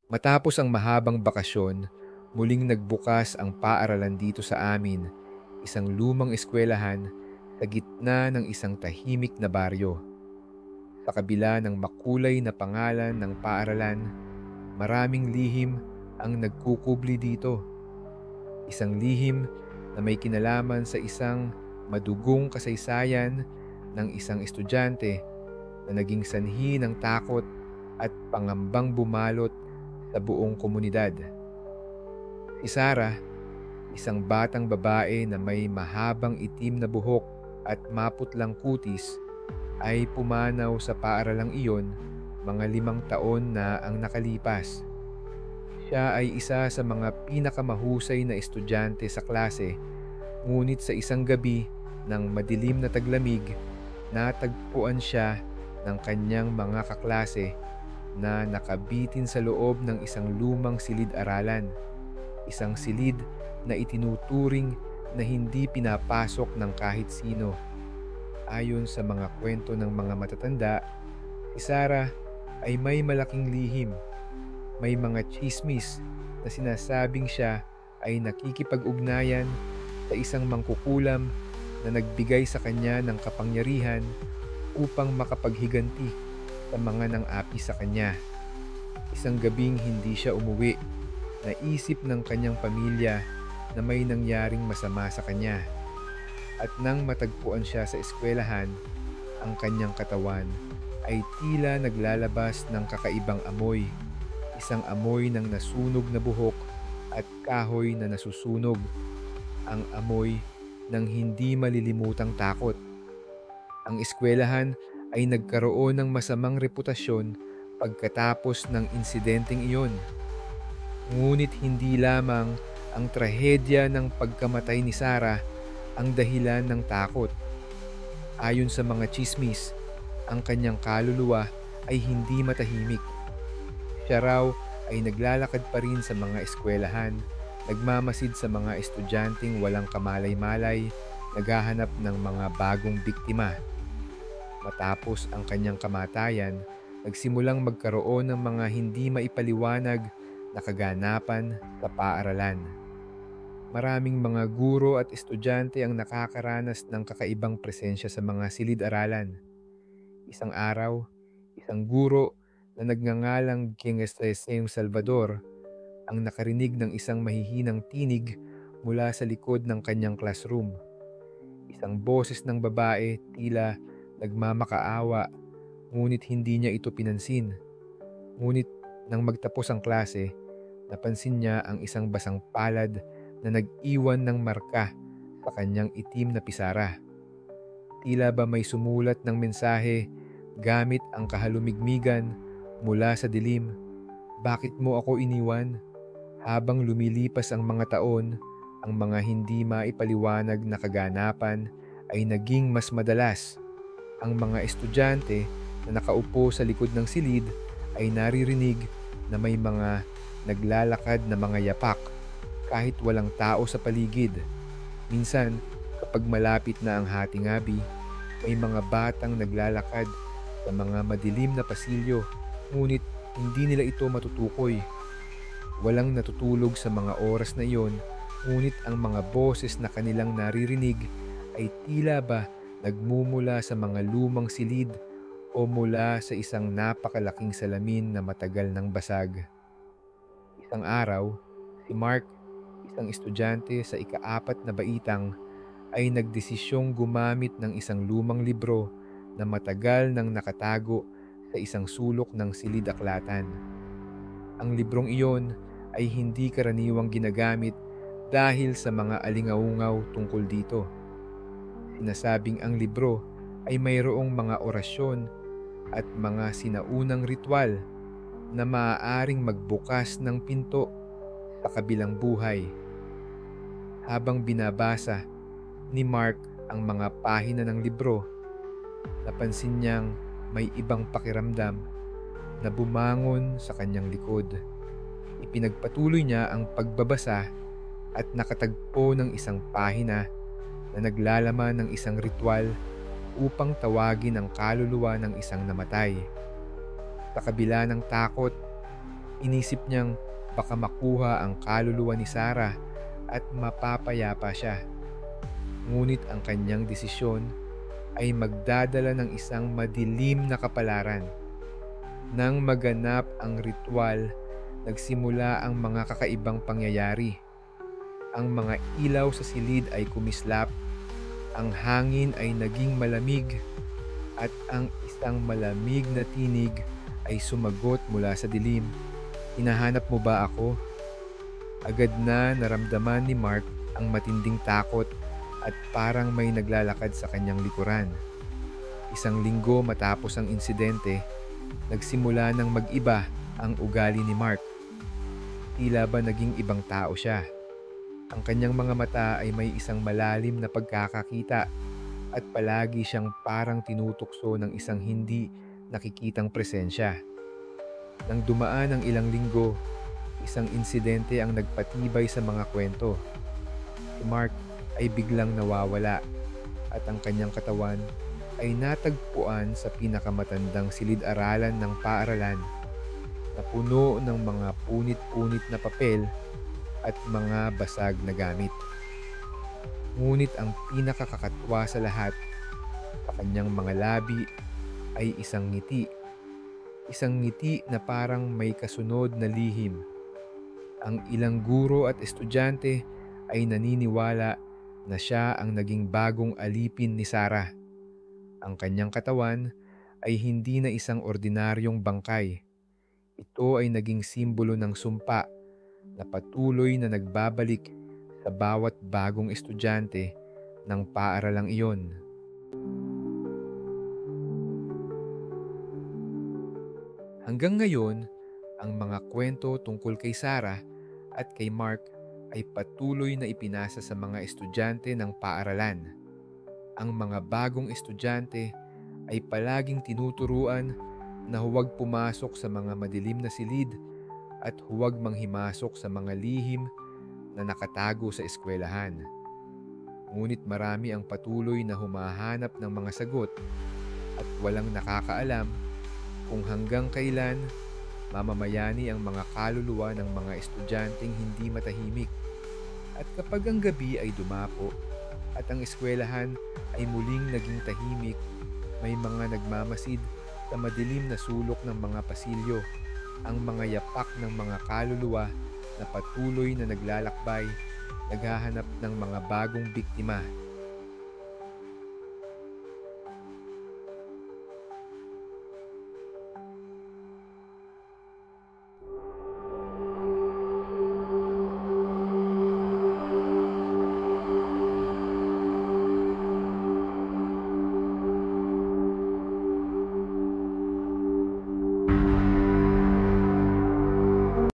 Matapos ang mahabang bakasyon, muling nagbukas ang paaralan dito sa amin, isang lumang eskwelahan sa gitna ng isang tahimik na baryo. Sa kabila ng makulay na pangalan ng paaralan, maraming lihim ang nagkukubli dito. Isang lihim na may kinalaman sa isang madugong kasaysayan ng isang estudyante na naging sanhi ng takot at pangambang bumalot sa buong komunidad. Si Sarah, isang batang babae na may mahabang itim na buhok at maputlang kutis, ay pumanaw sa paaralang iyon mga 5 taon na ang nakalipas. Siya ay isa sa mga pinakamahusay na estudyante sa klase, ngunit sa isang gabi ng madilim na taglamig, natagpuan siya ng kanyang mga kaklase na nakabitin sa loob ng isang lumang silid-aralan. Isang silid na itinuturing na hindi pinapasok ng kahit sino. Ayon sa mga kwento ng mga matatanda, si Sarah ay may malaking lihim. May mga tsismis na sinasabing siya ay nakikipag-ugnayan sa isang mangkukulam na nagbigay sa kanya ng kapangyarihan upang makapaghiganti sa mga nang-api sa kanya. Isang gabing hindi siya umuwi, naisip ng kanyang pamilya na may nangyaring masama sa kanya. At nang matagpuan siya sa eskwelahan, ang kanyang katawan ay tila naglalabas ng kakaibang amoy. Isang amoy ng nasunog na buhok at kahoy na nasusunog. Ang amoy ng hindi malilimutang takot. Ang eskwelahan ay nagkaroon ng masamang reputasyon pagkatapos ng insidenteng iyon. Ngunit hindi lamang ang trahedya ng pagkamatay ni Sarah ang dahilan ng takot. Ayon sa mga tsismis, ang kanyang kaluluwa ay hindi matahimik. Siya raw ay naglalakad pa rin sa mga eskwelahan, nagmamasid sa mga estudyanteng walang kamalay-malay, naghahanap ng mga bagong biktima. Matapos ang kanyang kamatayan, nagsimulang magkaroon ng mga hindi maipaliwanag na kaganapan sa paaralan. Maraming mga guro at estudyante ang nakakaranas ng kakaibang presensya sa mga silid-aralan. Isang araw, isang guro na nagngangalang King Esteseng Salvador ang nakarinig ng isang mahihinang tinig mula sa likod ng kanyang classroom. Isang boses ng babae tila nagmamakaawa, ngunit hindi niya ito pinansin. Ngunit nang magtapos ang klase, napansin niya ang isang basang palad na nag-iwan ng marka sa kanyang itim na pisara. Tila ba may sumulat ng mensahe gamit ang kahalumigmigan mula sa dilim. Bakit mo ako iniwan? Habang lumilipas ang mga taon, ang mga hindi maipaliwanag na kaganapan ay naging mas madalas. Ang mga estudyante na nakaupo sa likod ng silid ay naririnig na may mga naglalakad na mga yapak kahit walang tao sa paligid. Minsan, kapag malapit na ang hating-gabi, may mga batang naglalakad sa mga madilim na pasilyo, ngunit hindi nila ito matutukoy. Walang natutulog sa mga oras na iyon, ngunit ang mga boses na kanilang naririnig ay tila ba nagmumula sa mga lumang silid o mula sa isang napakalaking salamin na matagal ng basag. Isang araw, si Mark, isang estudyante sa ika-4 na baitang, ay nagdesisyong gumamit ng isang lumang libro na matagal nang nakatago sa isang sulok ng silid-aklatan. Ang librong iyon ay hindi karaniwang ginagamit dahil sa mga alingaungaw tungkol dito. Sinasabing ang libro ay mayroong mga orasyon at mga sinaunang ritual na maaaring magbukas ng pinto sa kabilang buhay. Habang binabasa ni Mark ang mga pahina ng libro, napansin niyang may ibang pakiramdam na bumangon sa kanyang likod. Ipinagpatuloy niya ang pagbabasa at nakatagpo ng isang pahina na naglalaman ng isang ritual upang tawagin ang kaluluwa ng isang namatay. Sa kabila ng takot, Inisip niyang baka makuha ang kaluluwa ni Sarah at mapapayapa siya. Ngunit ang kanyang desisyon ay magdadala ng isang madilim na kapalaran. Nang maganap ang ritual, nagsimula ang mga kakaibang pangyayari. Ang mga ilaw sa silid ay kumislap, ang hangin ay naging malamig, at ang isang malamig na tinig ay sumagot mula sa dilim. "Hinahanap mo ba ako?" Agad na naramdaman ni Mark ang matinding takot at parang may naglalakad sa kanyang likuran. Isang linggo matapos ang insidente, nagsimula ng mag-iba ang ugali ni Mark. Tila ba naging ibang tao siya. Ang kanyang mga mata ay may isang malalim na pagkakakita at palagi siyang parang tinutukso ng isang hindi nakikitang presensya. Nang dumaan ang ilang linggo, isang insidente ang nagpatibay sa mga kwento. Si Mark ay biglang nawawala at ang kanyang katawan ay natagpuan sa pinakamatandang silid-aralan ng paaralan na puno ng mga punit-punit na papel at mga basag na gamit. Ngunit ang pinakakakatwa sa lahat, sa kanyang mga labi ay isang ngiti. Isang ngiti na parang may kasunod na lihim. Ang ilang guro at estudyante ay naniniwala na siya ang naging bagong alipin ni Sarah. Ang kanyang katawan ay hindi na isang ordinaryong bangkay. Ito ay naging simbolo ng sumpa na patuloy na nagbabalik sa bawat bagong estudyante ng paaralang iyon. Hanggang ngayon, ang mga kwento tungkol kay Sarah at kay Mark ay patuloy na ipinasa sa mga estudyante ng paaralan. Ang mga bagong estudyante ay palaging tinuturuan na huwag pumasok sa mga madilim na silid at huwag manghimasok sa mga lihim na nakatago sa eskwelahan. Ngunit marami ang patuloy na humahanap ng mga sagot at walang nakakaalam kung hanggang kailan mamamayani ang mga kaluluwa ng mga estudyanteng hindi matahimik. At kapag ang gabi ay dumapo at ang eskwelahan ay muling naging tahimik, may mga nagmamasid sa madilim na sulok ng mga pasilyo, ang mga yapak ng mga kaluluwa na patuloy na naglalakbay, naghahanap ng mga bagong biktima.